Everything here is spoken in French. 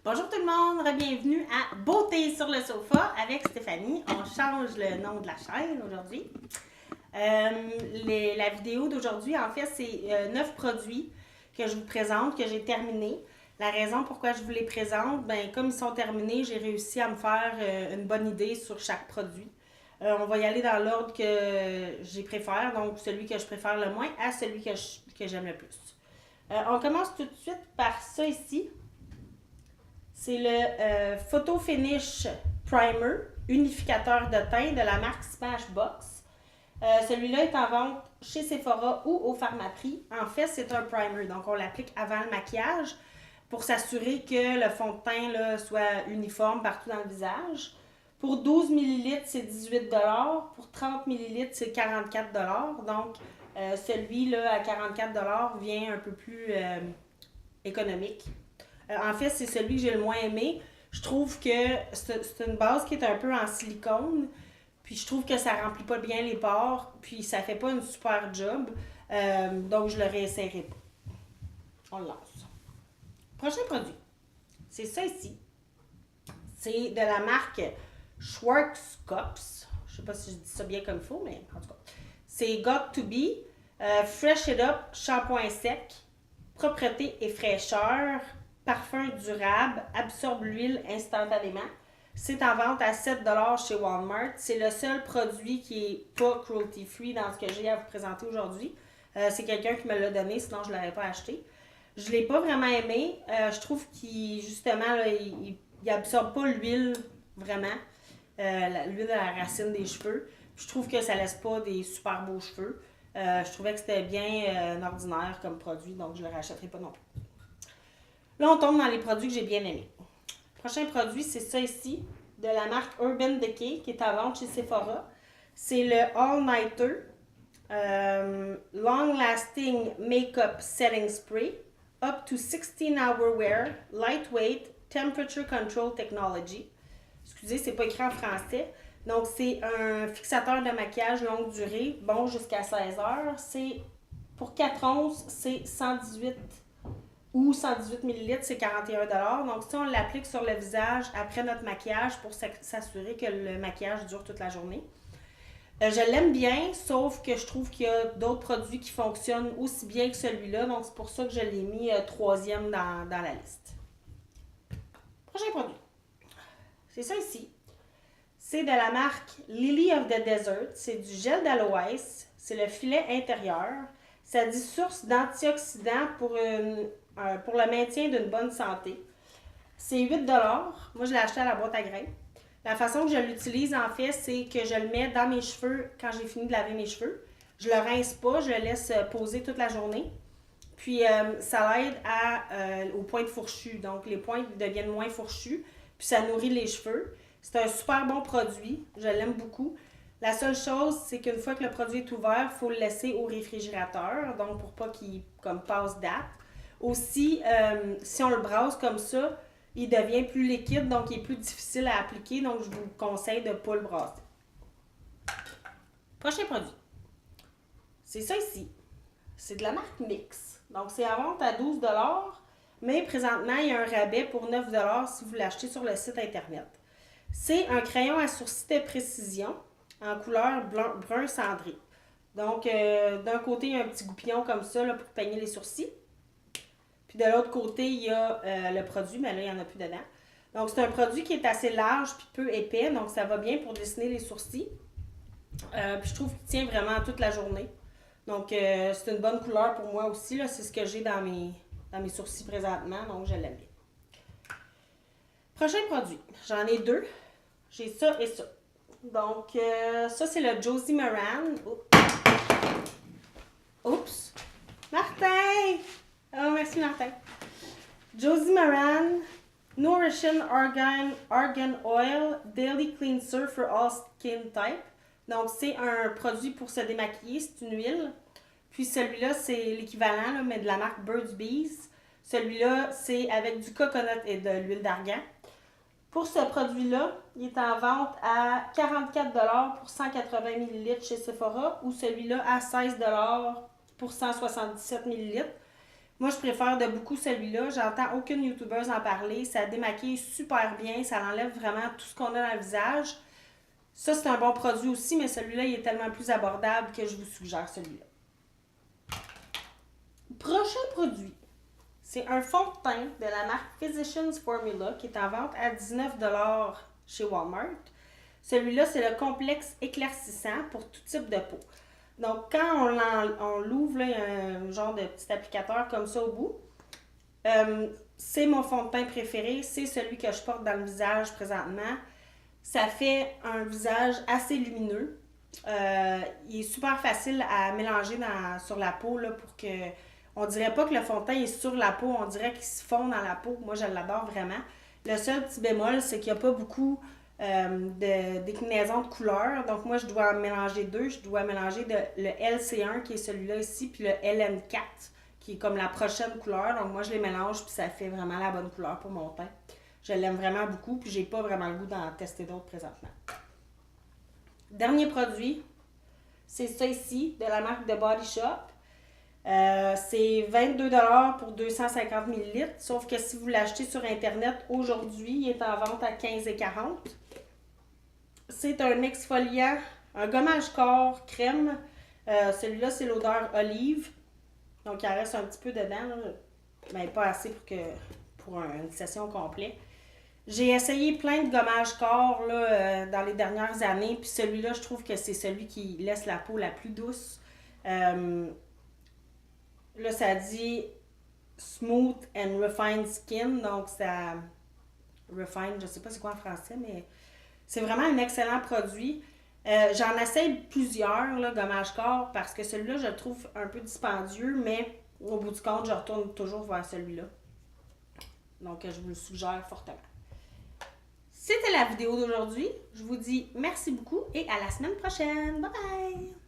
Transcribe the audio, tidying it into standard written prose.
Bonjour tout le monde, bienvenue à Beauté sur le sofa avec Stéphanie. On change le nom de la chaîne aujourd'hui. La vidéo d'aujourd'hui, en fait, c'est 9 produits que je vous présente, que j'ai terminés. La raison pourquoi je vous les présente, ben, comme ils sont terminés, j'ai réussi à me faire une bonne idée sur chaque produit. On va y aller dans l'ordre que j'y préfère, donc celui que je préfère le moins à celui que j'aime le plus. On commence tout de suite par ça ici. C'est le Photo Finish Primer, unificateur de teint de la marque Smashbox. Celui-là est en vente chez Sephora ou au Pharmaprix. En fait, c'est un primer, donc on l'applique avant le maquillage pour s'assurer que le fond de teint là, soit uniforme partout dans le visage. Pour 12 ml, c'est 18 $. Pour 30 ml, c'est 44 $. Donc, celui-là à 44 $ vient un peu plus économique. En fait, c'est celui que j'ai le moins aimé. Je trouve que c'est une base qui est un peu en silicone. Puis je trouve que ça remplit pas bien les pores. Puis ça fait pas une super job. Donc je le réessayerai pas. On le lance. Prochain produit. C'est ça ici. C'est de la marque Schwarzkopf. Je sais pas si je dis ça bien comme il faut, mais en tout cas. C'est Got to Be. Fresh It Up, shampoing sec. Propreté et fraîcheur. Parfum durable, absorbe l'huile instantanément. C'est en vente à 7 $ chez Walmart. C'est le seul produit qui n'est pas cruelty-free dans ce que j'ai à vous présenter aujourd'hui. C'est quelqu'un qui me l'a donné, sinon je ne l'aurais pas acheté. Je ne l'ai pas vraiment aimé. Je trouve qu'il, justement, là, il absorbe pas l'huile, vraiment. L'huile de la racine des cheveux. Je trouve que ça laisse pas des super beaux cheveux. Je trouvais que c'était bien ordinaire comme produit, donc je ne le rachèterai pas non plus. Là, on tombe dans les produits que j'ai bien aimés. Le prochain produit, c'est ça ici, de la marque Urban Decay, qui est à vente chez Sephora. C'est le All Nighter Long Lasting Makeup Setting Spray, up to 16-hour wear, lightweight, temperature control technology. Excusez, c'est pas écrit en français. Donc, c'est un fixateur de maquillage longue durée, bon jusqu'à 16 heures. C'est pour 4 onces, c'est 118 ou 118 ml, c'est 41 $. Donc, si on l'applique sur le visage après notre maquillage pour s'assurer que le maquillage dure toute la journée. Je l'aime bien, sauf que je trouve qu'il y a d'autres produits qui fonctionnent aussi bien que celui-là. Donc, c'est pour ça que je l'ai mis troisième dans la liste. Prochain produit. C'est ça ici. C'est de la marque Lily of the Desert. C'est du gel d'aloès. C'est le filet intérieur. Ça dit source d'antioxydants pour le maintien d'une bonne santé. C'est 8 $. Moi, je l'ai acheté à la boîte à grains. La façon que je l'utilise, en fait, c'est que je le mets dans mes cheveux quand j'ai fini de laver mes cheveux. Je le rince pas, je le laisse poser toute la journée. Puis, ça l'aide aux pointes fourchues. Donc, les pointes deviennent moins fourchues. Puis, ça nourrit les cheveux. C'est un super bon produit. Je l'aime beaucoup. La seule chose, c'est qu'une fois que le produit est ouvert, il faut le laisser au réfrigérateur. Donc, pour pas qu'il passe date. Aussi, si on le brasse comme ça, il devient plus liquide, donc il est plus difficile à appliquer. Donc, je vous conseille de ne pas le brasser. Prochain produit. C'est ça ici. C'est de la marque NYX. Donc, c'est à vente à 12 $, mais présentement, il y a un rabais pour 9 $ si vous l'achetez sur le site Internet. C'est un crayon à sourcils de précision en couleur brun cendré. Donc, d'un côté, il y a un petit goupillon comme ça là, pour peigner les sourcils. Puis de l'autre côté, il y a le produit, mais là, il n'y en a plus dedans. Donc, c'est un produit qui est assez large puis peu épais, donc ça va bien pour dessiner les sourcils. Puis je trouve qu'il tient vraiment toute la journée. Donc, c'est une bonne couleur pour moi aussi. Là. C'est ce que j'ai dans mes sourcils présentement, donc je l'aime bien. Prochain produit. J'en ai deux. J'ai ça et ça. Donc, ça, c'est le Josie Maran. Oups! Martin! Oh, merci Martin. Josie Maran Nourishing Argan Oil Daily Cleanser for All Skin Type. Donc, c'est un produit pour se démaquiller, c'est une huile. Puis celui-là, c'est l'équivalent, là, mais de la marque Burt's Bees. Celui-là, c'est avec du coconut et de l'huile d'argan. Pour ce produit-là, il est en vente à 44 $ pour 180 ml chez Sephora ou celui-là à 16 $ pour 177 ml. Moi, je préfère de beaucoup celui-là. J'entends aucune youtubeuse en parler. Ça démaquille super bien. Ça enlève vraiment tout ce qu'on a dans le visage. Ça, c'est un bon produit aussi, mais celui-là, il est tellement plus abordable que je vous suggère celui-là. Prochain produit. C'est un fond de teint de la marque Physicians Formula qui est en vente à 19$ chez Walmart. Celui-là, c'est le complexe éclaircissant pour tout type de peau. Donc, quand on l'ouvre, il y a un genre de petit applicateur comme ça au bout. C'est mon fond de teint préféré. C'est celui que je porte dans le visage présentement. Ça fait un visage assez lumineux. Il est super facile à mélanger sur la peau là, pour que... On dirait pas que le fond de teint est sur la peau, on dirait qu'il se fond dans la peau. Moi, je l'adore vraiment. Le seul petit bémol, c'est qu'il n'y a pas beaucoup de déclinaisons de couleurs. Donc, moi, je dois en mélanger deux. Je dois mélanger le LC1, qui est celui-là ici, puis le LN4, qui est comme la prochaine couleur. Donc, moi, je les mélange, puis ça fait vraiment la bonne couleur pour mon teint. Je l'aime vraiment beaucoup, puis j'ai pas vraiment le goût d'en tester d'autres présentement. Dernier produit, c'est ça ici, de la marque The Body Shop. C'est 22$ pour 250 ml. Sauf que si vous l'achetez sur Internet aujourd'hui, il est en vente à 15,40$. C'est un exfoliant, un gommage corps crème. Celui-là, c'est l'odeur olive. Donc, il en reste un petit peu dedans. Là. Mais pas assez pour une session complète. J'ai essayé plein de gommages corps là, dans les dernières années. Puis celui-là, je trouve que c'est celui qui laisse la peau la plus douce. Là, ça dit Smooth and Refined Skin. Donc, ça. Refined, je sais pas c'est quoi en français, mais c'est vraiment un excellent produit. J'en essaye plusieurs, là, gommage corps, parce que celui-là, je le trouve un peu dispendieux, mais au bout du compte, je retourne toujours vers celui-là. Donc, je vous le suggère fortement. C'était la vidéo d'aujourd'hui. Je vous dis merci beaucoup et à la semaine prochaine. Bye bye!